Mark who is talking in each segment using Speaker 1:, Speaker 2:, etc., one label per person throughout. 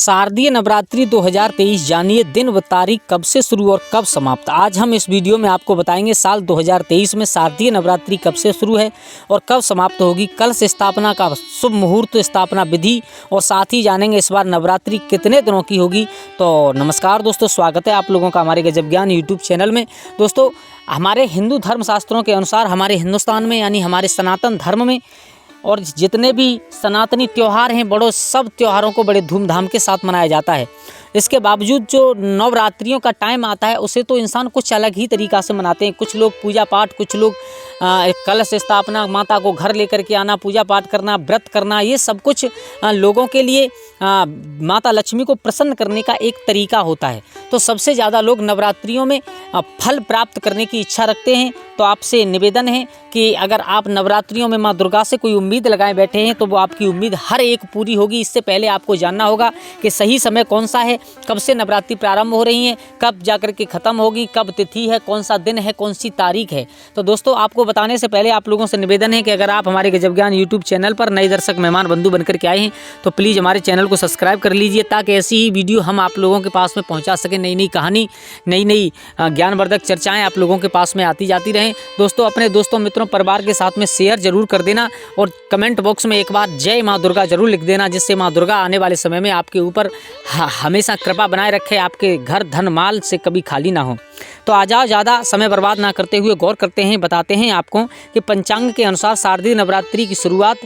Speaker 1: शारदीय नवरात्रि 2023 जानिए दिन व तारीख कब से शुरू और कब समाप्त। आज हम इस वीडियो में आपको बताएंगे साल 2023 में शारदीय नवरात्रि कब से शुरू है और कब समाप्त होगी, कलश स्थापना का शुभ मुहूर्त, स्थापना विधि और साथ ही जानेंगे इस बार नवरात्रि कितने दिनों की होगी। तो नमस्कार दोस्तों, स्वागत है आप लोगों का हमारे गजब ज्ञान यूट्यूब चैनल में। दोस्तों, हमारे हिंदू धर्म शास्त्रों के अनुसार हमारे हिंदुस्तान में यानी हमारे सनातन धर्म में और जितने भी सनातनी त्यौहार हैं, बड़ों सब त्योहारों को बड़े धूमधाम के साथ मनाया जाता है। इसके बावजूद जो नवरात्रियों का टाइम आता है उसे तो इंसान कुछ अलग ही तरीक़ा से मनाते हैं। कुछ लोग पूजा पाठ, कुछ लोग कलश स्थापना, माता को घर लेकर के आना, पूजा पाठ करना, व्रत करना, ये सब कुछ लोगों के लिए माता लक्ष्मी को प्रसन्न करने का एक तरीका होता है। तो सबसे ज़्यादा लोग नवरात्रियों में फल प्राप्त करने की इच्छा रखते हैं। तो आपसे निवेदन है कि अगर आप नवरात्रियों में माँ दुर्गा से कोई उम्मीद लगाए बैठे हैं तो वो आपकी उम्मीद हर एक पूरी होगी। इससे पहले आपको जानना होगा कि सही समय कौन सा है, कब से नवरात्रि प्रारंभ हो रही हैं, कब जाकर के ख़त्म होगी, कब तिथि है, कौन सा दिन है, कौन सी तारीख है। तो दोस्तों, आपको बताने से पहले आप लोगों से निवेदन है कि अगर आप हमारे गजब ज्ञान यूट्यूब चैनल पर नए दर्शक मेहमान बंधु बनकर के आए हैं तो प्लीज़ हमारे चैनल को सब्सक्राइब कर लीजिए, ताकि ऐसी ही वीडियो हम आप लोगों के पास में पहुँचा सकें। नई नई कहानी, नई नई ज्ञानवर्धक चर्चाएँ आप लोगों के पास में आती जाती रहें। दोस्तों, अपने दोस्तों मित्रों परिवार के साथ में शेयर जरूर कर देना और कमेंट बॉक्स में एक बार जय माँ दुर्गा जरूर लिख देना, जिससे माँ दुर्गा आने वाले समय में आपके ऊपर हमेशा कृपा बनाए रखे, आपके घर धन माल से कभी खाली ना हो। तो आ जाओ, ज़्यादा समय बर्बाद ना करते हुए गौर करते हैं, बताते हैं आपको कि पंचांग के अनुसार शारदीय नवरात्रि की शुरुआत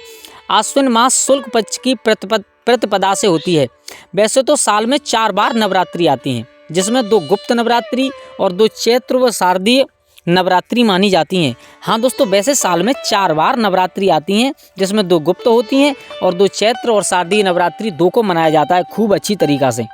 Speaker 1: आश्विन मास शुक्ल पक्ष की प्रतिपदा से होती है। वैसे तो साल में 4 बार नवरात्रि आती हैं, जिसमें 2 गुप्त नवरात्रि और 2 चैत्र व शारदीय नवरात्रि मानी जाती हैं। हाँ दोस्तों, वैसे साल में 4 बार नवरात्रि आती हैं, जिसमें 2 गुप्त होती हैं और 2 चैत्र और शारदीय नवरात्रि 2 को मनाया जाता है खूब अच्छी तरीक़ा से।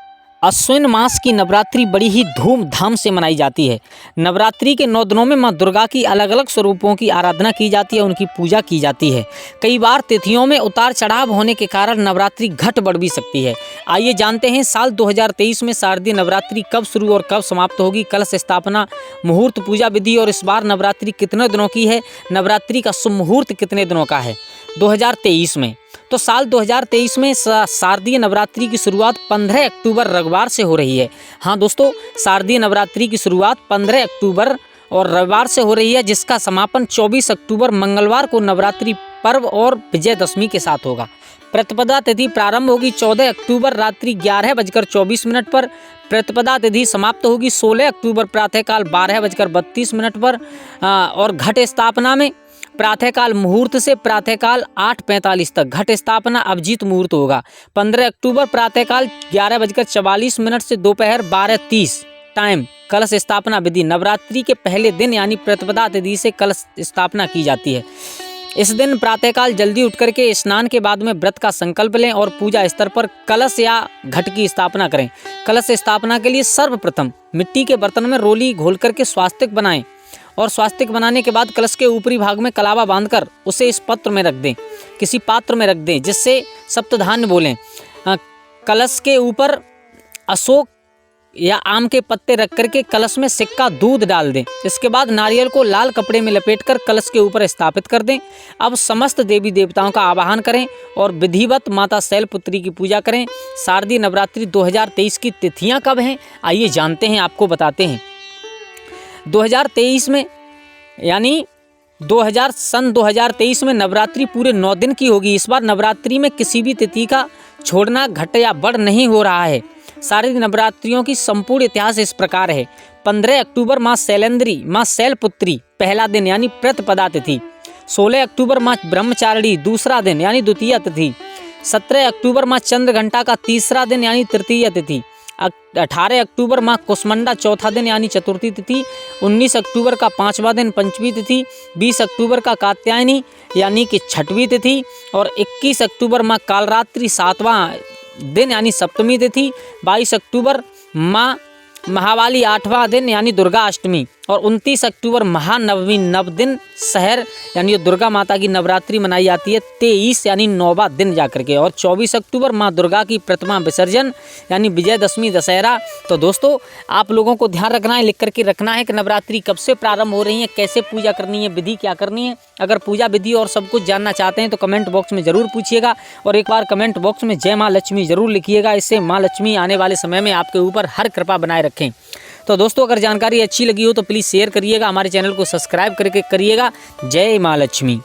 Speaker 1: अश्विन मास की नवरात्रि बड़ी ही धूमधाम से मनाई जाती है। नवरात्रि के 9 दिनों में माँ दुर्गा की अलग अलग स्वरूपों की आराधना की जाती है, उनकी पूजा की जाती है। कई बार तिथियों में उतार चढ़ाव होने के कारण नवरात्रि घट बढ़ भी सकती है। आइए जानते हैं साल 2023 में शारदीय नवरात्रि कब शुरू और कब समाप्त होगी, कलश स्थापना, मुहूर्त, पूजा विधि और इस बार नवरात्रि कितने दिनों की है, नवरात्रि का शुभ मुहूर्त कितने दिनों का है 2023 में। तो साल 2023 में शारदीय नवरात्रि की शुरुआत 15 अक्टूबर रविवार से हो रही है। हाँ दोस्तों, शारदीय नवरात्रि की शुरुआत 15 अक्टूबर और रविवार से हो रही है, जिसका समापन 24 अक्टूबर मंगलवार को नवरात्रि पर्व और विजयदशमी के साथ होगा। प्रतिपदा तिथि प्रारंभ होगी 14 अक्टूबर रात्रि 11:24 पर। प्रतिपदा तिथि समाप्त होगी 16 अक्टूबर प्रातःकाल 12:32 पर। और घट स्थापना में प्रातःकाल मुहूर्त से प्रातःकाल 8:45 तक घट स्थापना अभिजीत मुहूर्त होगा। 15 अक्टूबर प्रातःकाल 11:44 से दोपहर 12:30 टाइम कलश स्थापना विधि। नवरात्रि के पहले दिन यानी प्रतिपदा तिथि से कलश स्थापना की जाती है। इस दिन प्रातःकाल जल्दी उठ करके स्नान के बाद में व्रत का संकल्प लें और पूजा स्तर पर कलश या घट की स्थापना करें। कलश स्थापना के लिए सर्वप्रथम मिट्टी के बर्तन में रोली घोल करके स्वास्तिक बनाएं और स्वास्तिक बनाने के बाद कलश के ऊपरी भाग में कलावा बांधकर उसे इस पत्र में रख दें, किसी पात्र में रख दें, जिससे सप्तधान्य बोलें। कलश के ऊपर अशोक या आम के पत्ते रख करके कलश में सिक्का दूध डाल दें। इसके बाद नारियल को लाल कपड़े में लपेटकर कलश के ऊपर स्थापित कर दें। अब समस्त देवी देवताओं का आवाहन करें और विधिवत माता शैलपुत्री की पूजा करें। शारदीय नवरात्रि 2023 की तिथियां कब हैं, आइए जानते हैं, आपको बताते हैं। 2023 में यानी 2023 में नवरात्रि पूरे 9 दिन की होगी। इस बार नवरात्रि में किसी भी तिथि का छोड़ना, घट या बढ़ नहीं हो रहा है। सारी नवरात्रियों की संपूर्ण इतिहास इस प्रकार है। 15 अक्टूबर माँ शैलेंद्री, माँ शैलपुत्री पहला दिन यानी प्रतिपदा तिथि। 16 अक्टूबर माँ ब्रह्मचारिणी दूसरा दिन यानी द्वितीय तिथि। 17 अक्टूबर माँ चंद्रघंटा का तीसरा दिन यानी तृतीय तिथि। 18 अक्टूबर माँ कुष्मांडा चौथा दिन यानी चतुर्थी तिथि। 19 अक्टूबर का 5वां दिन पंचमी तिथि। 20 अक्टूबर का कात्यायनी यानी कि छठवीं तिथि और 21 अक्टूबर माँ कालरात्रि 7वां दिन यानी सप्तमी तिथि। 22 अक्टूबर माँ महावाली 8वां दिन यानी दुर्गा अष्टमी। और 29 अक्टूबर महानवमी नवदिन शहर यानी दुर्गा माता की नवरात्रि मनाई जाती है 23 यानी 9वां दिन जाकर के। और 24 अक्टूबर माँ दुर्गा की प्रतिमा विसर्जन यानी विजयदशमी दशहरा। तो दोस्तों आप लोगों को ध्यान रखना है, लिख करके रखना है कि नवरात्रि कब से प्रारंभ हो रही है, कैसे पूजा करनी है, विधि क्या करनी है। अगर पूजा विधि और सब कुछ जानना चाहते हैं तो कमेंट बॉक्स में ज़रूर पूछिएगा और एक बार कमेंट बॉक्स में जय माँ लक्ष्मी ज़रूर लिखिएगा। इससे माँ लक्ष्मी आने वाले समय में आपके ऊपर हर कृपा बनाए रखें। तो दोस्तों अगर जानकारी अच्छी लगी हो तो प्लीज़ शेयर करिएगा, हमारे चैनल को सब्सक्राइब करके करिएगा। जय माँ लक्ष्मी।